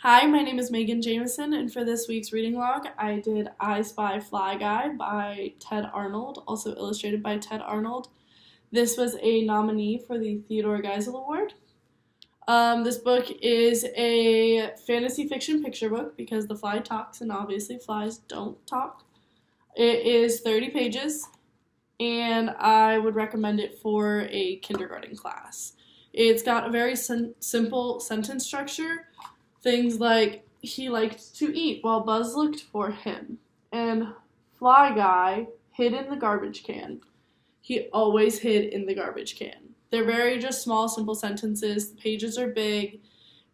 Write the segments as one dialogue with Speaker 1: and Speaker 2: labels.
Speaker 1: Hi, my name is Megan Jameson, and for this week's reading log, I did I Spy Fly Guy by Ted Arnold, also illustrated by Ted Arnold. This was a nominee for the Theodore Geisel Award. This book is a fantasy fiction picture book because the fly talks, and obviously flies don't talk. It is 30 pages, and I would recommend it for a kindergarten class. It's got a very simple sentence structure. Things like, he liked to eat while Buzz looked for him, and Fly Guy hid in the garbage can. He always hid in the garbage can. They're very just small, simple sentences. The pages are big.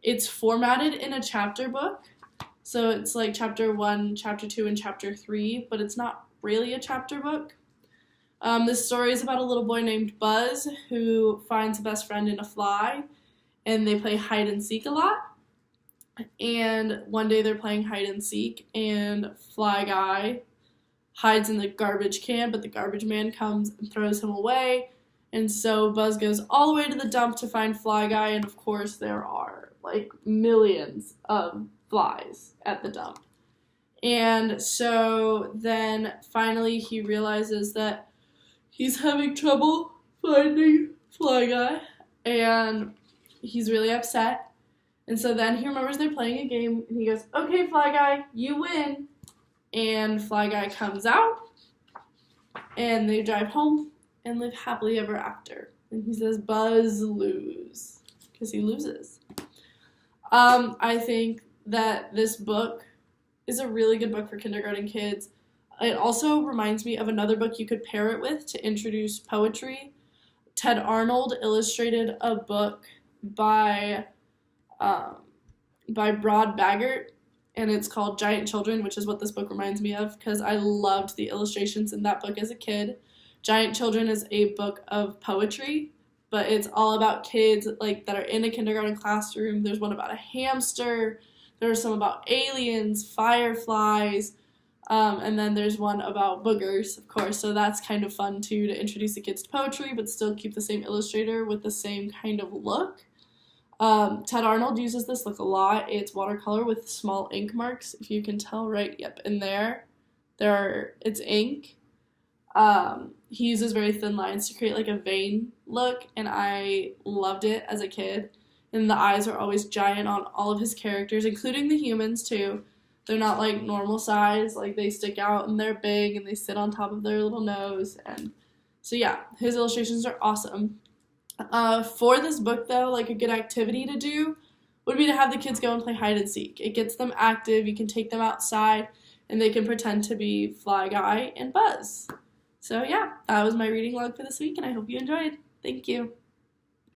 Speaker 1: It's formatted in a chapter book, so it's like chapter 1, chapter 2, and chapter 3, but it's not really a chapter book. This story is about a little boy named Buzz who finds a best friend in a fly, and they play hide and seek a lot. And one day they're playing hide and seek, and Fly Guy hides in the garbage can, but the garbage man comes and throws him away. And so Buzz goes all the way to the dump to find Fly Guy, and of course there are like millions of flies at the dump. And so then finally he realizes that he's having trouble finding Fly Guy, and he's really upset. And so then he remembers they're playing a game, and he goes, "Okay, Fly Guy, you win." And Fly Guy comes out, and they drive home and live happily ever after. And he says, "Buzz lose," because he loses. I think that this book is a really good book for kindergarten kids. It also reminds me of another book you could pair it with to introduce poetry. Ted Arnold illustrated a book by Broad Baggart, and it's called Giant Children, which is what this book reminds me of because I loved the illustrations in that book as a kid. Giant Children is a book of poetry, but it's all about kids like that are in a kindergarten classroom. There's one about a hamster, there's some about aliens, fireflies, and then there's one about boogers, of course, so that's kind of fun too, to introduce the kids to poetry but still keep the same illustrator with the same kind of look. Ted Arnold uses this look a lot. It's watercolor with small ink marks. If you can tell right, yep, in there, it's ink. He uses very thin lines to create like a vein look, and I loved it as a kid. And the eyes are always giant on all of his characters, including the humans too. They're not like normal size, like they stick out and they're big and they sit on top of their little nose. And so yeah, his illustrations are awesome. For this book, though, like a good activity to do would be to have the kids go and play hide and seek. It gets them active, you can take them outside, and they can pretend to be Fly Guy and Buzz. So yeah, that was my reading log for this week, and I hope you enjoyed. Thank you.